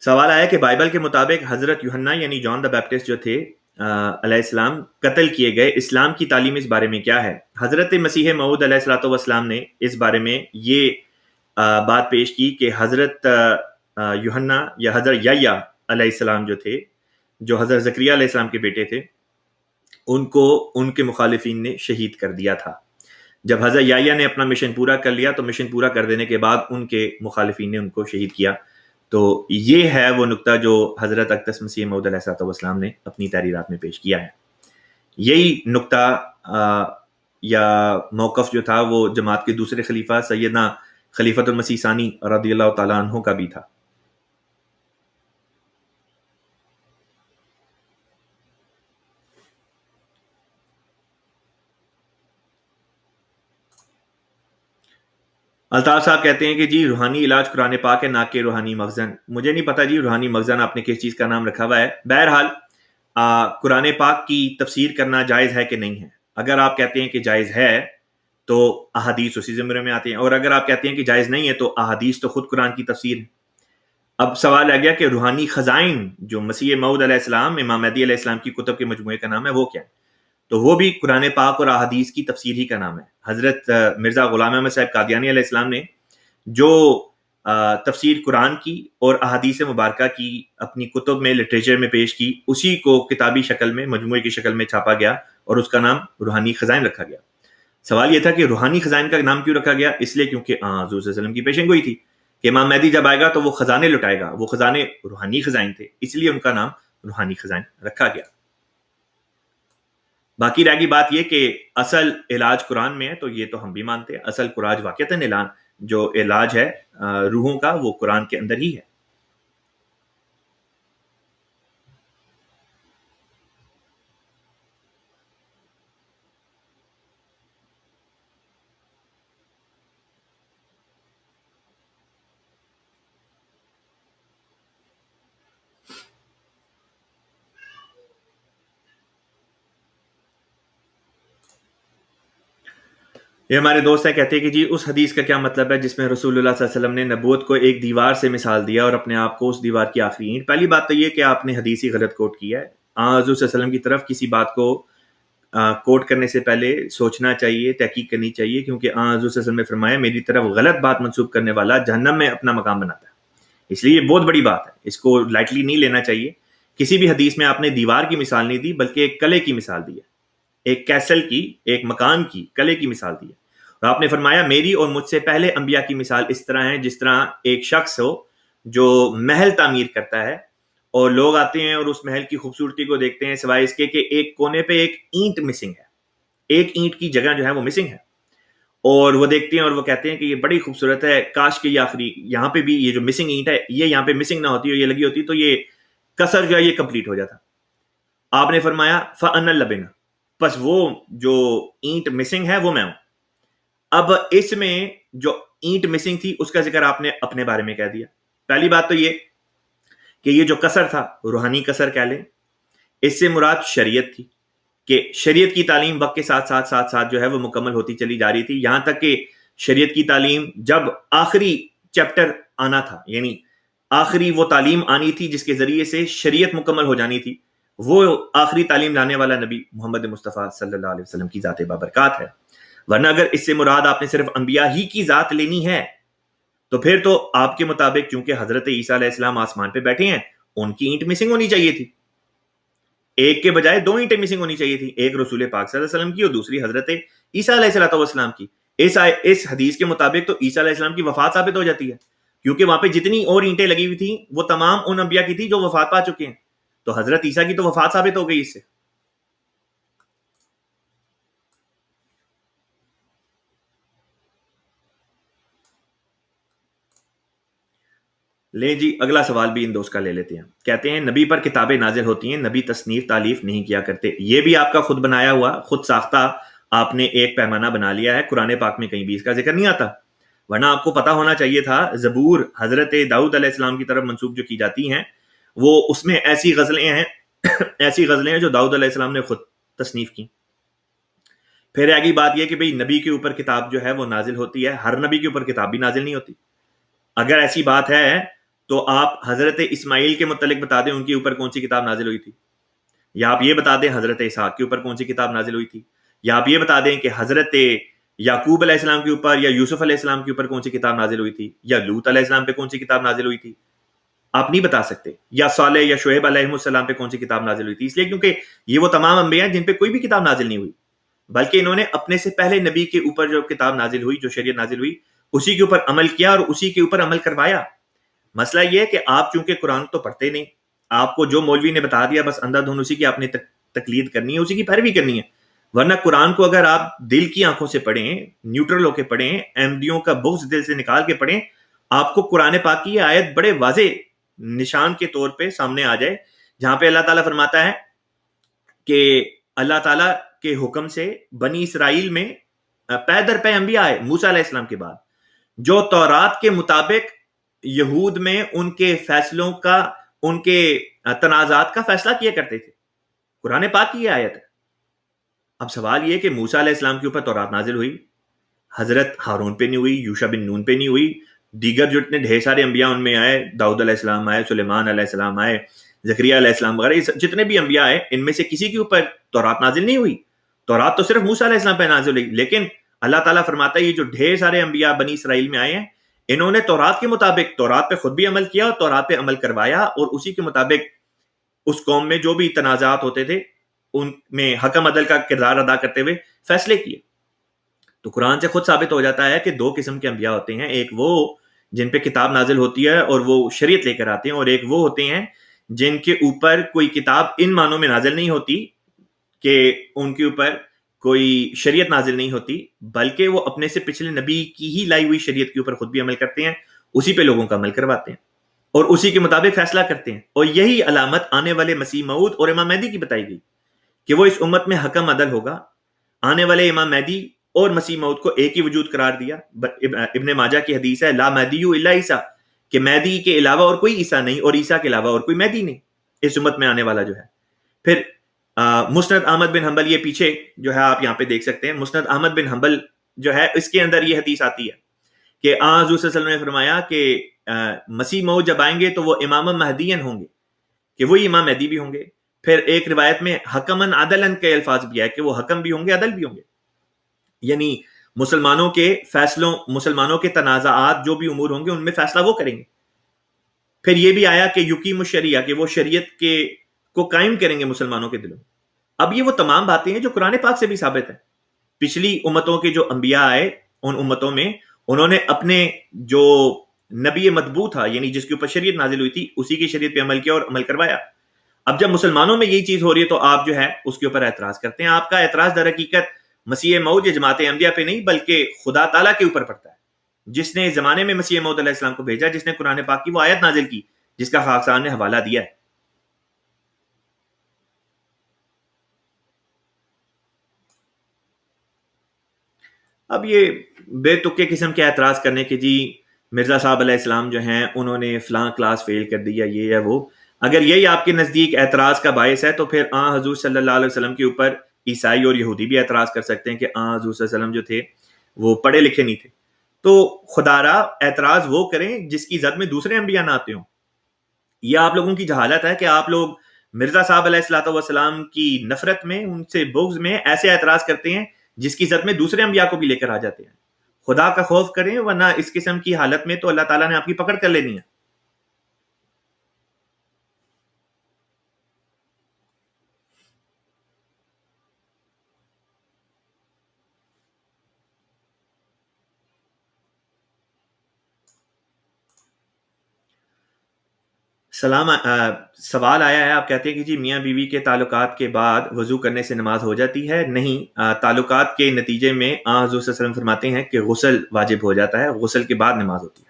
سوال آیا کہ بائبل کے مطابق حضرت یوحنا یعنی جان دا بیپٹسٹ جو تھے علیہ السلام قتل کیے گئے، اسلام کی تعلیم اس بارے میں کیا ہے؟ حضرت مسیح موعود علیہ الصلوۃ والسلام نے اس بارے میں یہ بات پیش کی کہ حضرت یوحنا یا حضرت یحییٰ علیہ السلام جو تھے، جو حضرت زکریا علیہ السلام کے بیٹے تھے، ان کو ان کے مخالفین نے شہید کر دیا تھا. جب حضرت یحییٰ نے اپنا مشن پورا کر لیا تو مشن پورا کر دینے کے بعد ان کے مخالفین نے ان کو شہید کیا. تو یہ ہے وہ نقطہ جو حضرت اقدس مسیح موعود علیہ الصلوۃ والسلام نے اپنی تحریرات میں پیش کیا ہے. یہی نقطہ یا موقف جو تھا وہ جماعت کے دوسرے خلیفہ سیدنا خلیفۃ المسیح ثانی رضی اللہ تعالیٰ عنہ کا بھی تھا. الطاف صاحب کہتے ہیں کہ جی روحانی علاج قرآن پاک ہے نہ کہ روحانی مخزن. مجھے نہیں پتا جی روحانی مخزن آپ نے کس چیز کا نام رکھا ہوا ہے. بہرحال قرآن پاک کی تفسیر کرنا جائز ہے کہ نہیں ہے؟ اگر آپ کہتے ہیں کہ جائز ہے تو احادیث اسی زمرے میں آتے ہیں، اور اگر آپ کہتے ہیں کہ جائز نہیں ہے تو احادیث تو خود قرآن کی تفسیر ہے. اب سوال آ گیا کہ روحانی خزائن جو مسیح موعود علیہ السلام امام مہدی علیہ السلام کی کتب کے مجموعے کا نام ہے وہ کیا ہے؟ تو وہ بھی قرآن پاک اور احادیث کی تفسیر ہی کا نام ہے. حضرت مرزا غلام احمد صاحب قادیانی علیہ السلام نے جو تفسیر قرآن کی اور احادیث مبارکہ کی اپنی کتب میں لٹریچر میں پیش کی، اسی کو کتابی شکل میں مجموعے کی شکل میں چھاپا گیا اور اس کا نام روحانی خزائن رکھا گیا. سوال یہ تھا کہ روحانی خزائن کا نام کیوں رکھا گیا؟ اس لیے کیونکہ حضور صلی اللہ علیہ وسلم کی پیشن گوئی تھی کہ امام مہدی جب آئے گا تو وہ خزانے لٹائے گا. وہ خزانے روحانی خزائن تھے، اس لیے ان کا نام روحانی خزانہ رکھا گیا. باقی رہ گئی بات یہ کہ اصل علاج قرآن میں ہے، تو یہ تو ہم بھی مانتے ہیں. اصل قرآن واقعتاً جو علاج ہے روحوں کا وہ قرآن کے اندر ہی ہے. یہ ہمارے دوست ہیں، کہتے ہیں کہ جی اس حدیث کا کیا مطلب ہے جس میں رسول اللہ صلی اللہ علیہ وسلم نے نبوت کو ایک دیوار سے مثال دیا اور اپنے آپ کو اس دیوار کی آخری اینٹ. پہلی بات تو یہ کہ آپ نے حدیث ہی غلط کوٹ کیا ہے. حضور صلی اللہ علیہ وسلم کی طرف کسی بات کو کوٹ کرنے سے پہلے سوچنا چاہیے، تحقیق کرنی چاہیے، کیونکہ حضور صلی اللہ علیہ وسلم نے فرمایا میری طرف غلط بات منسوب کرنے والا جہنم میں اپنا مقام بناتا ہے. اس لیے یہ بہت بڑی بات ہے، اس کو لائٹلی نہیں لینا چاہیے. کسی بھی حدیث میں آپ نے دیوار کی مثال نہیں دی بلکہ ایک قلعے کی مثال دی ہے، ایک کیسل کی، ایک مکان کی، قلعے کی مثال دی ہے. اور آپ نے فرمایا میری اور مجھ سے پہلے انبیاء کی مثال اس طرح ہے جس طرح ایک شخص ہو جو محل تعمیر کرتا ہے اور لوگ آتے ہیں اور اس محل کی خوبصورتی کو دیکھتے ہیں سوائے اس کے کہ ایک کونے پہ ایک اینٹ مسنگ ہے، ایک اینٹ کی جگہ جو ہے وہ مسنگ ہے، اور وہ دیکھتے ہیں اور وہ کہتے ہیں کہ یہ بڑی خوبصورت ہے، کاش کہ یہ آخری یہاں پہ بھی یہ جو مسنگ اینٹ ہے یہ یہاں پہ مسنگ نہ ہوتی اور یہ لگی ہوتی تو یہ کسر جو ہے یہ کمپلیٹ ہو جاتا. آپ نے فرمایا فَأَنَا اللَّبِنَ، پس وہ جو اینٹ مسنگ ہے وہ میں ہوں. اب اس میں جو اینٹ مسنگ تھی اس کا ذکر آپ نے اپنے بارے میں کہہ دیا. پہلی بات تو یہ کہ یہ جو کسر تھا روحانی کسر کہہ لیں، اس سے مراد شریعت تھی کہ شریعت کی تعلیم وقت کے ساتھ ساتھ ساتھ ساتھ جو ہے وہ مکمل ہوتی چلی جا رہی تھی، یہاں تک کہ شریعت کی تعلیم جب آخری چیپٹر آنا تھا، یعنی آخری وہ تعلیم آنی تھی جس کے ذریعے سے شریعت مکمل ہو جانی تھی، وہ آخری تعلیم لانے والا نبی محمد مصطفیٰ صلی اللہ علیہ وسلم کی ذات بابرکات ہے. ورنہ اگر اس سے مراد آپ نے صرف انبیاء ہی کی ذات لینی ہے تو پھر تو آپ کے مطابق چونکہ حضرت عیسیٰ علیہ السلام آسمان پہ بیٹھے ہیں ان کی اینٹ مسنگ ہونی چاہیے تھی، ایک کے بجائے دو اینٹیں مسنگ ہونی چاہیے تھی، ایک رسول پاک صلی اللہ علیہ وسلم کی اور دوسری حضرت عیسیٰ علیہ السلام کی. اس حدیث کے مطابق تو عیسیٰ علیہ السلام کی وفات ثابت ہو جاتی ہے، کیونکہ وہاں پہ جتنی اور اینٹیں لگی ہوئی تھیں وہ تمام ان انبیاء کی تھی جو وفات پا چکے ہیں، تو حضرت عیسیٰ کی تو وفات ثابت ہو گئی اس سے. لیں جی اگلا سوال بھی ان دوست کا لے لیتے ہیں. کہتے ہیں نبی پر کتابیں نازل ہوتی ہیں، نبی تصنیف تالیف نہیں کیا کرتے. یہ بھی آپ کا خود بنایا ہوا، خود ساختہ آپ نے ایک پیمانہ بنا لیا ہے. قرآن پاک میں کہیں بھی اس کا ذکر نہیں آتا، ورنہ آپ کو پتا ہونا چاہیے تھا زبور حضرت داؤد علیہ السلام کی طرف منسوب جو کی جاتی ہیں وہ اس میں ایسی غزلیں ہیں ایسی غزلیں ہیں جو داؤد علیہ السلام نے خود تصنیف کی. پھر آگے بات یہ کہ بھئی نبی کے اوپر کتاب جو ہے وہ نازل ہوتی ہے، ہر نبی کے اوپر کتاب بھی نازل نہیں ہوتی. اگر ایسی بات ہے تو آپ حضرت اسماعیل کے متعلق بتا دیں ان کے اوپر کون سی کتاب نازل ہوئی تھی، یا آپ یہ بتا دیں حضرت اسحاق کے اوپر کون سی کتاب نازل ہوئی تھی، یا آپ یہ بتا دیں کہ حضرت یعقوب علیہ السلام کے اوپر یا یوسف علیہ السلام کے اوپر کون سی کتاب نازل ہوئی تھی، یا لوط علیہ السلام پہ کون سی کتاب نازل ہوئی تھی. آپ نہیں بتا سکتے. یا صالح یا شعیب علیہ السلام پہ کون سی کتاب نازل ہوئی تھی، اس لیے کیونکہ یہ وہ تمام انبیاء ہیں جن پہ کوئی بھی کتاب نازل نہیں ہوئی، بلکہ انہوں نے اپنے سے پہلے نبی کے اوپر جو کتاب نازل ہوئی، جو شریعت نازل ہوئی، اسی کے اوپر عمل کیا اور اسی کے اوپر عمل کروایا. مسئلہ یہ ہے کہ آپ چونکہ قرآن تو پڑھتے نہیں، آپ کو جو مولوی نے بتا دیا بس اندھا دھن اسی کی آپ نے تقلید کرنی ہے، اسی کی پیروی کرنی ہے. ورنہ قرآن کو اگر آپ دل کی آنکھوں سے پڑھیں، نیوٹرل ہو کے پڑھیں، احمدیوں کا بغض دل سے نکال کے پڑھیں، آپ کو قرآن پاک کی یہ آیت بڑے واضح نشان کے طور پہ سامنے آ جائے جہاں پہ اللہ تعالیٰ فرماتا ہے کہ اللہ تعالیٰ کے حکم سے بنی اسرائیل میں پے در پے انبیاء آئے موسیٰ علیہ السلام کے بعد جو تورات کے مطابق یہود میں ان کے فیصلوں کا، ان کے تنازعات کا فیصلہ کیا کرتے تھے. قرآن پاک کی یہ آیت ہے. اب سوال یہ کہ موسیٰ علیہ السلام کے اوپر تورات نازل ہوئی، حضرت ہارون پہ نہیں ہوئی، یوشع بن نون پہ نہیں ہوئی، دیگر جو اتنے ڈھیر سارے انبیاء ان میں آئے، داؤد علیہ السلام آئے، سلیمان علیہ السلام آئے، زکریا علیہ السلام وغیرہ جتنے بھی انبیاء آئے ان میں سے کسی کے اوپر تورات نازل نہیں ہوئی. تورات تو صرف موسیٰ علیہ السلام پہ نازل ہوئی. لیکن اللہ تعالیٰ فرماتا ہے یہ جو ڈھیر سارے انبیاء بنی اسرائیل میں آئے ہیں انہوں نے تورات کے مطابق تورات پہ خود بھی عمل کیا اور تورات پہ عمل کروایا، اور اسی کے مطابق اس قوم میں جو بھی تنازعات ہوتے تھے ان میں حکم عدل کا کردار ادا کرتے ہوئے فیصلے کیے. تو قرآن سے خود ثابت ہو جاتا ہے کہ دو قسم کے انبیاء ہوتے ہیں، ایک وہ جن پہ کتاب نازل ہوتی ہے اور وہ شریعت لے کر آتے ہیں، اور ایک وہ ہوتے ہیں جن کے اوپر کوئی کتاب ان معنوں میں نازل نہیں ہوتی کہ ان کے اوپر کوئی شریعت نازل نہیں ہوتی، بلکہ وہ اپنے سے پچھلے نبی کی ہی لائی ہوئی شریعت کے اوپر خود بھی عمل کرتے ہیں، اسی پہ لوگوں کا عمل کرواتے ہیں اور اسی کے مطابق فیصلہ کرتے ہیں. اور یہی علامت آنے والے مسیح موعود اور امام مہدی کی بتائی گئی کہ وہ اس امت میں حکم عدل ہوگا. آنے والے امام مہدی اور مسیح موعود کو ایک ہی وجود قرار دیا. ابن ماجہ کی حدیث ہے لا مہدی الا عیسیٰ، کہ مہدی کے علاوہ اور کوئی عیسیٰ نہیں اور عیسیٰ کے علاوہ اور کوئی مہدی نہیں اس امت میں آنے والا جو ہے. پھر مسند احمد بن حنبل، یہ پیچھے جو ہے آپ یہاں پہ دیکھ سکتے ہیں، مسند احمد بن حنبل جو ہے اس کے اندر یہ حدیث آتی ہے کہ حضور صلی اللہ علیہ وسلم نے فرمایا کہ مسیح موعود جب آئیں گے تو وہ امام مہدین ہوں گے، کہ وہی امام مہدی بھی ہوں گے. پھر ایک روایت میں حکمن عدلن کے الفاظ بھی ہے کہ وہ حکم بھی ہوں گے، عدل بھی ہوں گے، یعنی مسلمانوں کے فیصلوں، مسلمانوں کے تنازعات جو بھی امور ہوں گے ان میں فیصلہ وہ کریں گے. پھر یہ بھی آیا کہ یقیم الشریعہ، کہ وہ شریعت کے کو قائم کریں گے مسلمانوں کے دلوں. اب یہ وہ تمام باتیں ہیں جو قرآن پاک سے بھی ثابت ہیں. پچھلی امتوں کے جو انبیاء آئے ان امتوں میں انہوں نے اپنے جو نبی مطبوع تھا، یعنی جس کے اوپر شریعت نازل ہوئی تھی، اسی کی شریعت پہ عمل کیا اور عمل کروایا. اب جب مسلمانوں میں یہی چیز ہو رہی ہے تو آپ جو ہے اس کے اوپر اعتراض کرتے ہیں. آپ کا اعتراض در حقیقت مسیح موعود یا جماعت احمدیہ پہ نہیں بلکہ خدا تعالیٰ کے اوپر پڑتا ہے، جس نے زمانے میں مسیح موعود علیہ السلام کو بھیجا، جس نے قرآن پاک کی وہ آیت نازل کی جس کا خاکسار نے حوالہ دیا ہے. اب یہ بے تکے قسم کے اعتراض کرنے کے جی مرزا صاحب علیہ السلام جو ہیں انہوں نے فلاں کلاس فیل کر دی یا یہ ہے وہ، اگر یہی آپ کے نزدیک اعتراض کا باعث ہے تو پھر حضور صلی اللہ علیہ وسلم کے اوپر عیسائی اور یہودی بھی اعتراض کر سکتے ہیں کہ حضور صلی اللہ علیہ وسلم جو تھے وہ پڑھے لکھے نہیں تھے. تو خدا را اعتراض وہ کریں جس کی زد میں دوسرے انبیاء نہ آتے ہوں. یہ آپ لوگوں کی جہالت ہے کہ آپ لوگ مرزا صاحب علیہ الصلوۃ والسلام کی نفرت میں، ان سے بغض میں ایسے اعتراض کرتے ہیں جس کی زد میں دوسرے انبیاء کو بھی لے کر آ جاتے ہیں. خدا کا خوف کریں ورنہ اس قسم کی حالت میں تو اللہ تعالیٰ نے آپ کی پکڑ کر لینی ہے. سوال آیا ہے، آپ کہتے ہیں کہ جی میاں بیوی کے تعلقات کے بعد وضو کرنے سے نماز ہو جاتی ہے؟ نہیں، تعلقات کے نتیجے میں حضور صلی اللہ علیہ وسلم فرماتے ہیں کہ غسل واجب ہو جاتا ہے، غسل کے بعد نماز ہوتی ہے.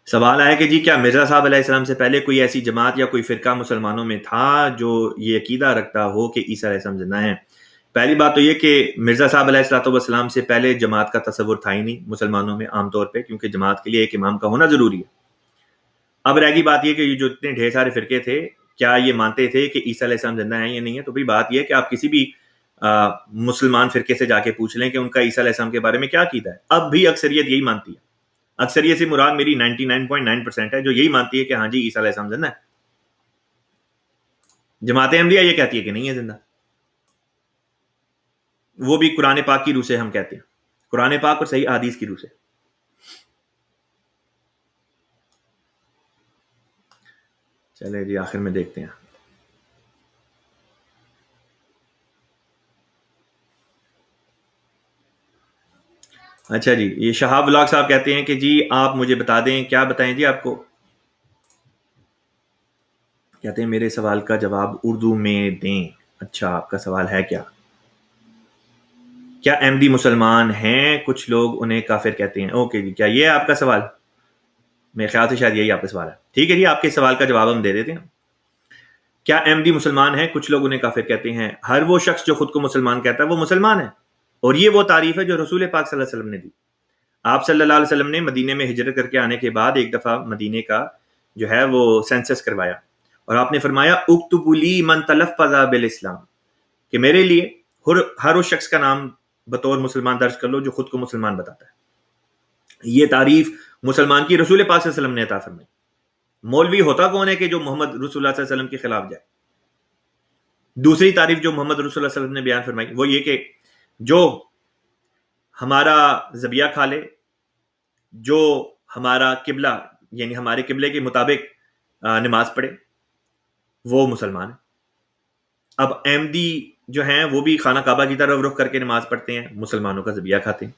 سوال آیا کہ جی کیا مرزا صاحب علیہ السلام سے پہلے کوئی ایسی جماعت یا کوئی فرقہ مسلمانوں میں تھا جو یہ عقیدہ رکھتا ہو کہ عیسیٰ علیہ السلام زندہ ہیں؟ پہلی بات تو یہ کہ مرزا صاحب علیہ السلام سے پہلے جماعت کا تصور تھا ہی نہیں مسلمانوں میں عام طور پہ، کیونکہ جماعت کے لیے ایک امام کا ہونا ضروری ہے. اب رہ گئی بات یہ کہ یہ جو اتنے ڈھیر سارے فرقے تھے کیا یہ مانتے تھے کہ عیسیٰ علیہ السلام زندہ ہیں یا نہیں ہے؟ تو بھی بات یہ ہے کہ آپ کسی بھی مسلمان فرقے سے جا کے پوچھ لیں کہ ان کا عیسیٰ علیہ السلام کے بارے میں کیا عقیدہ ہے. اب بھی اکثریت یہی مانتی ہے، اکثریت سے مراد میری 99.9% ہے جو یہی مانتی ہے کہ ہاں جی عیسیٰ علیہ السلام زندہ ہے. جماعت احمدیہ یہ کہتی ہے کہ نہیں ہے زندہ، وہ بھی قرآن پاک کی روح سے ہم کہتے ہیں، قرآن پاک اور صحیح احادیث کی روح سے. چلے جی آخر میں دیکھتے ہیں. اچھا جی، یہ شہاب بلاگ صاحب کہتے ہیں کہ جی آپ مجھے بتا دیں. کیا بتائیں جی آپ کو؟ کہتے ہیں میرے سوال کا جواب اردو میں دیں. اچھا آپ کا سوال ہے کیا احمدی مسلمان ہیں؟ کچھ لوگ انہیں کافر کہتے ہیں. اوکے جی، کیا یہ ہے آپ کا سوال؟ میرے خیال سے شاید یہی آپ کا سوال ہے. ٹھیک ہے جی، آپ کے سوال کا جواب ہم دے دیتے ہیں. کیا احمدی مسلمان ہیں؟ کچھ لوگ انہیں کافر کہتے ہیں. ہر وہ شخص جو خود کو مسلمان کہتا ہے وہ مسلمان ہے، اور یہ وہ تعریف ہے جو رسول پاک صلی اللہ علیہ وسلم نے دی. آپ صلی اللہ علیہ وسلم نے مدینے میں ہجرت کر کے آنے کے بعد ایک دفعہ مدینے کا جو ہے وہ سینسس کروایا، اور آپ نے فرمایا اکتبوا لی من تلفظ بالاسلام، کہ میرے لیے ہر اس شخص کا نام بطور مسلمان درج کر لو جو خود کو مسلمان بتاتا ہے. یہ تعریف مسلمان کی رسول پاک صلی اللہ علیہ وسلم نے عطا فرمائی. مولوی ہوتا کون ہے کہ جو محمد رسول اللہ صلی اللہ علیہ وسلم کے خلاف جائے؟ دوسری تعریف جو محمد رسول اللہ صلی اللہ علیہ وسلم نے بیان فرمائی وہ یہ کہ جو ہمارا ذبیحہ کھا لے، جو ہمارا قبلہ یعنی ہمارے قبلے کے مطابق نماز پڑھے، وہ مسلمان ہے۔ اب احمدی جو ہیں وہ بھی خانہ کعبہ کی طرف رخ کر کے نماز پڑھتے ہیں، مسلمانوں کا ذبیحہ کھاتے ہیں۔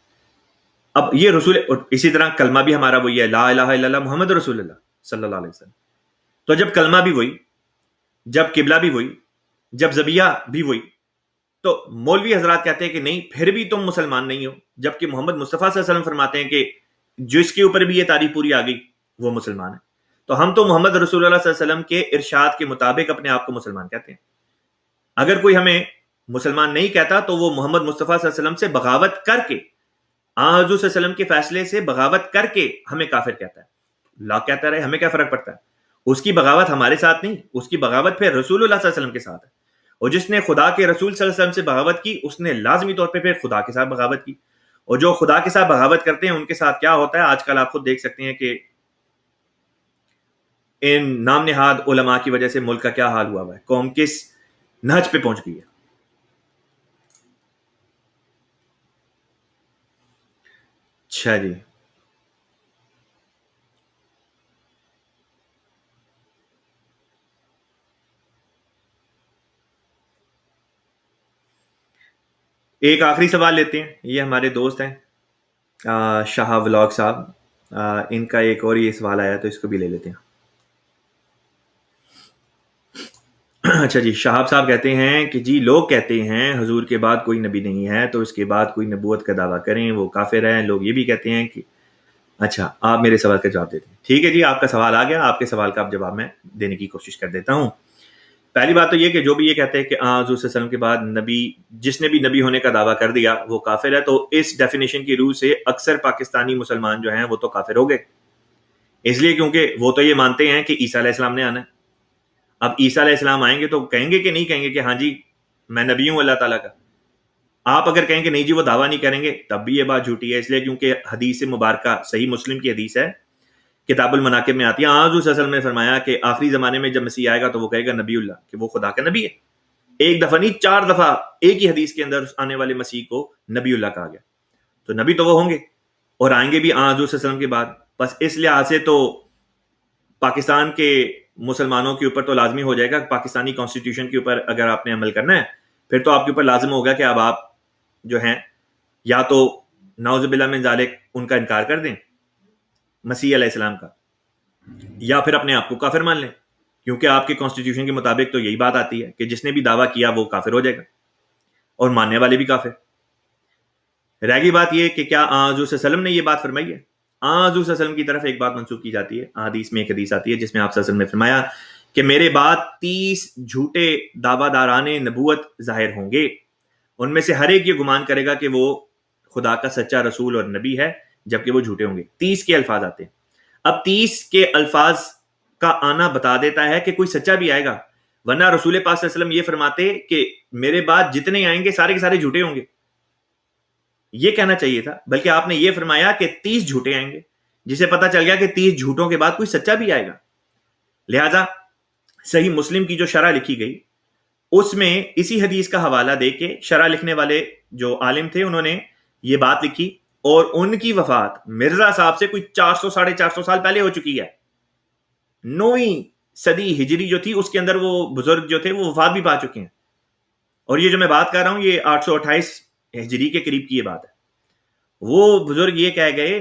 اب یہ رسول، اسی طرح کلمہ بھی ہمارا وہی ہے، لا الہ الا اللہ محمد رسول اللہ صلی اللہ علیہ وسلم۔ تو جب کلمہ بھی وہی، جب قبلہ بھی وہی، جب ذبیحہ بھی وہی، تو مولوی حضرات کہتے ہیں کہ نہیں پھر بھی تم مسلمان نہیں ہو، جبکہ محمد مصطفیٰ صلی اللہ علیہ وسلم فرماتے ہیں کہ جس کے اوپر بھی یہ تعریف پوری آ گئی وہ مسلمان ہے۔ تو ہم تو محمد رسول اللہ صلی اللہ علیہ وسلم کے ارشاد کے مطابق اپنے آپ کو مسلمان کہتے ہیں۔ اگر کوئی ہمیں مسلمان نہیں کہتا تو وہ محمد مصطفیٰ صلی اللہ علیہ وسلم سے بغاوت کر کے، حضور صلی اللہ علیہ وسلم کے فیصلے سے بغاوت کر کے ہمیں کافر کہتا ہے۔ لا کہتا رہے، ہمیں کیا فرق پڑتا ہے؟ اس کی بغاوت ہمارے ساتھ نہیں، اس کی بغاوت پھر رسول اللہ صلی اللہ علیہ وسلم کے ساتھ ہے۔ اور جس نے خدا کے رسول صلی اللہ علیہ وسلم سے بغاوت کی، اس نے لازمی طور پہ پھر خدا کے ساتھ بغاوت کی۔ اور جو خدا کے ساتھ بغاوت کرتے ہیں ان کے ساتھ کیا ہوتا ہے آج کل آپ خود دیکھ سکتے ہیں کہ ان نام نہاد علماء کی وجہ سے ملک کا کیا حال ہوا ہے، قوم کس نہج پہ پہنچ گئی ہے۔ اچھا جی، ایک آخری سوال لیتے ہیں، یہ ہمارے دوست ہیں شاہ ولاگ صاحب، ان کا ایک اور یہ سوال آیا تو اس کو بھی لے لیتے ہیں۔ اچھا جی، شہاب صاحب کہتے ہیں کہ جی لوگ کہتے ہیں حضور کے بعد کوئی نبی نہیں ہے، تو اس کے بعد کوئی نبوت کا دعویٰ کریں وہ کافر ہیں۔ لوگ یہ بھی کہتے ہیں کہ اچھا آپ میرے سوال کا جواب دیتے ہیں۔ ٹھیک ہے جی، آپ کا سوال آ گیا، آپ کے سوال کا اب جواب میں دینے کی کوشش کر دیتا ہوں۔ پہلی بات تو یہ کہ جو بھی یہ کہتے ہیں کہ حضور صلی اللہ علیہ وسلم کے بعد نبی، جس نے بھی نبی ہونے کا دعویٰ کر دیا وہ کافر ہے، تو اس ڈیفینیشن کی روح سے اکثر پاکستانی مسلمان جو ہیں وہ تو کافر ہو گئے، اس لیے کیونکہ وہ تو یہ مانتے ہیں کہ عیسیٰ علیہ السلام نے آنا ہے۔ اب عیسیٰ علیہ السلام آئیں گے تو کہیں گے کہ نہیں کہیں گے کہ ہاں جی میں نبی ہوں اللہ تعالیٰ کا؟ آپ اگر کہیں کہ نہیں جی وہ دعویٰ نہیں کریں گے تب بھی یہ بات جھوٹی ہے، اس لیے کیونکہ حدیث مبارکہ صحیح مسلم کی حدیث ہے، کتاب المناقب میں آتی ہے، حضور صلی اللہ علیہ وسلم نے فرمایا کہ آخری زمانے میں جب مسیح آئے گا تو وہ کہے گا نبی اللہ، کہ وہ خدا کا نبی ہے۔ ایک دفعہ نہیں 4 دفعہ ایک ہی حدیث کے اندر آنے والے مسیح کو نبی اللہ کہا گیا۔ تو نبی تو وہ ہوں گے اور آئیں گے بھی حضور صلی اللہ علیہ وسلم کے بعد۔ بس اس لحاظ سے تو پاکستان کے مسلمانوں کے اوپر تو لازمی ہو جائے گا، پاکستانی کانسٹیٹیوشن کے اوپر اگر آپ نے عمل کرنا ہے پھر تو آپ کے اوپر لازم ہوگا کہ اب آپ جو ہیں یا تو نعوذ باللہ من ذالک ان کا انکار کر دیں مسیح علیہ السلام کا، یا پھر اپنے آپ کو کافر مان لیں، کیونکہ آپ کے کانسٹیٹیوشن کے مطابق تو یہی بات آتی ہے کہ جس نے بھی دعویٰ کیا وہ کافر ہو جائے گا، اور ماننے والے بھی کافر۔ رہ گئی بات یہ کہ کیا حضور صلی اللہ علیہ وسلم نے یہ بات فرمائی ہے؟ حضور صلی اللہ علیہ وسلم کی طرف ایک بات منسوخ کی جاتی ہے، حدیث میں ایک حدیث آتی ہے جس میں آپ صلی اللہ علیہ وسلم نے فرمایا کہ میرے بعد 30 جھوٹے دعویٰ داران نبوت ظاہر ہوں گے، ان میں سے ہر ایک یہ گمان کرے گا کہ وہ خدا کا سچا رسول اور نبی ہے، جبکہ وہ جھوٹے ہوں گے۔ 30 کے الفاظ آتے ہیں۔ اب 30 کے الفاظ کا آنا بتا دیتا ہے کہ کوئی سچا بھی آئے گا، ورنہ رسول پاک صلی اللہ علیہ وسلم یہ فرماتے کہ میرے بعد جتنے آئیں گے سارے کے سارے جھوٹے ہوں گے، یہ کہنا چاہیے تھا، بلکہ آپ نے یہ فرمایا کہ 30 جھوٹے آئیں گے، جسے پتا چل گیا کہ 30 جھوٹوں کے بعد کوئی سچا بھی آئے گا۔ لہذا صحیح مسلم کی جو شرح لکھی گئی اس میں اسی حدیث کا حوالہ دے کے شرح لکھنے والے جو عالم تھے انہوں نے یہ بات لکھی، اور ان کی وفات مرزا صاحب سے کوئی 400 ساڑھے 400 سال پہلے ہو چکی ہے۔ 9ویں صدی ہجری جو تھی اس کے اندر وہ بزرگ جو تھے وہ وفات بھی پا چکے ہیں، اور یہ جو میں بات کر رہا ہوں یہ 828 ہجری کے قریب کی یہ بات ہے۔ وہ بزرگ یہ کہہ گئے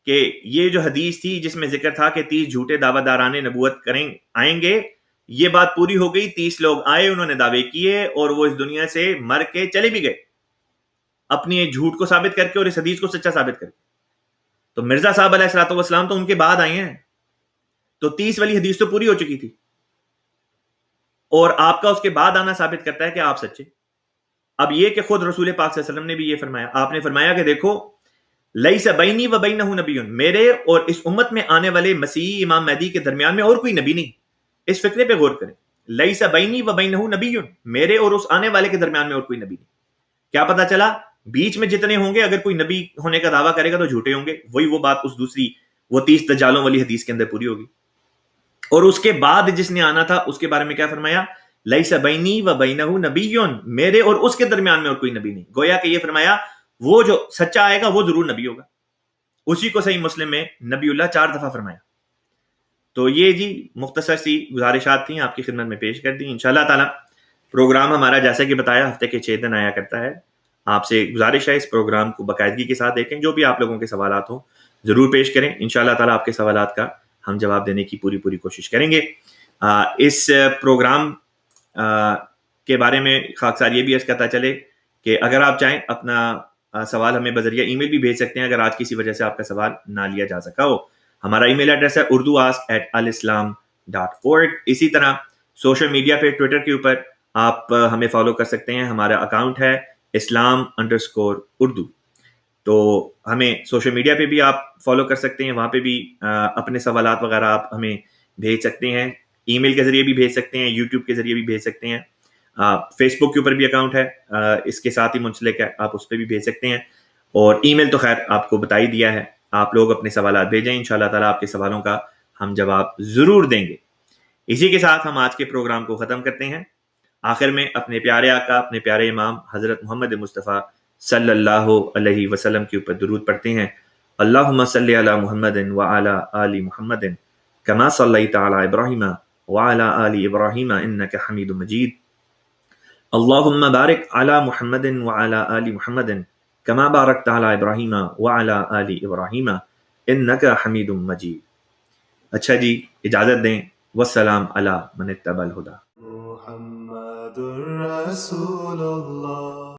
کہ یہ جو حدیث تھی جس میں ذکر تھا کہ 30 جھوٹے دعویٰ داران نبوت آئیں گے، یہ بات پوری ہو گئی۔ 30 لوگ آئے، انہوں نے دعوے کیے اور وہ اس دنیا سے مر کے چلے بھی گئے، اپنی جھوٹ کو ثابت کر کے اور اس حدیث کو سچا ثابت کر کے۔ تو مرزا صاحب علیہ الصلوۃ والسلام تو ان کے بعد آئے ہیں، تو 30 والی حدیث تو پوری ہو چکی تھی، اور آپ کا اس کے بعد آنا ثابت کرتا ہے کہ آپ سچے۔ اب یہ کہ خود رسول پاک صلی اللہ علیہ وسلم نے بھی یہ فرمایا، آپ نے فرمایا کہ دیکھو لیس بینی و بینہ نبی، میرے اور اس امت میں آنے والے مسیح امام مہدی کے درمیان میں اور کوئی نبی نہیں۔ اس فکرے پہ غور کریں، لیس بینی و بینہ نبی، میرے اور اس آنے والے کے درمیان میں اور کوئی نبی نہیں۔ کیا پتا چلا؟ بیچ میں جتنے ہوں گے اگر کوئی نبی ہونے کا دعویٰ کرے گا تو جھوٹے ہوں گے، وہی وہ بات اس دوسری وہ 30 دجالوں والی حدیث کے اندر پوری ہوگی۔ اور اس کے بعد جس نے آنا تھا اس کے بارے میں کیا فرمایا؟ لیس بینی و بینہ نبی، میرے اور اس کے درمیان میں اور کوئی نبی نہیں۔ گویا کہ یہ فرمایا وہ جو سچا آئے گا وہ ضرور نبی ہوگا. اسی کو صحیح مسلم میں نبی اللہ 4 دفعہ فرمایا. تو یہ جی مختصر سی گزارشات تھیں آپ کی خدمت میں پیش کر دی. انشاءاللہ تعالی پروگرام ہمارا جیسا کہ بتایا ہفتے کے 6 دن آیا کرتا ہے. آپ سے گزارش ہے اس پروگرام کو باقاعدگی کے ساتھ دیکھیں. جو بھی آپ لوگوں کے سوالات ہوں ضرور پیش کریں. انشاءاللہ تعالی آپ کے سوالات کا ہم جواب دینے کی پوری کوشش کریں گے. اس پروگرام کے بارے میں خاکسار یہ بھی عرض کرتا چلے کہ اگر آپ چاہیں اپنا سوال ہمیں بذریعہ ای میل بھی بھیج سکتے ہیں اگر آج کسی وجہ سے آپ کا سوال نہ لیا جا سکا ہو. ہمارا ای میل ایڈریس ہے urduask@alislam.org. اسی طرح سوشل میڈیا پہ ٹویٹر کے اوپر آپ ہمیں فالو کر سکتے ہیں. ہمارا اکاؤنٹ ہے islam_urdu. تو ہمیں سوشل میڈیا پہ بھی آپ فالو کر سکتے ہیں. وہاں پہ بھی اپنے سوالات وغیرہ آپ ہمیں بھیج سکتے ہیں. ای میل کے ذریعے بھی بھیج سکتے ہیں, یوٹیوب کے ذریعے بھی بھیج سکتے ہیں. فیس بک کے اوپر بھی اکاؤنٹ ہے اس کے ساتھ ہی منسلک ہے, آپ اس پہ بھی بھیج سکتے ہیں. اور ای میل تو خیر آپ کو بتا ہی دیا ہے. آپ لوگ اپنے سوالات بھیجیں, انشاءاللہ تعالیٰ آپ کے سوالوں کا ہم جواب ضرور دیں گے. اسی کے ساتھ ہم آج کے پروگرام کو ختم کرتے ہیں. آخر میں اپنے پیارے آقا, اپنے پیارے امام حضرت محمد مصطفیٰ صلی اللہ علیہ وسلم کے اوپر درود پڑھتے ہیں. اللہم صلی علی محمد وعلی آل محمد کما صلیت علی ابراہیم وعلی آل ابراہیم انک حمید مجید. اللہم بارک علی محمد وعلی آل محمد کما بارکت علی ابراہیم وعلی آل ابراہیم انک حمید مجید. اچھا جی, اجازت دیں. والسلام علی من اتبع الہدی. محمد رسول اللہ.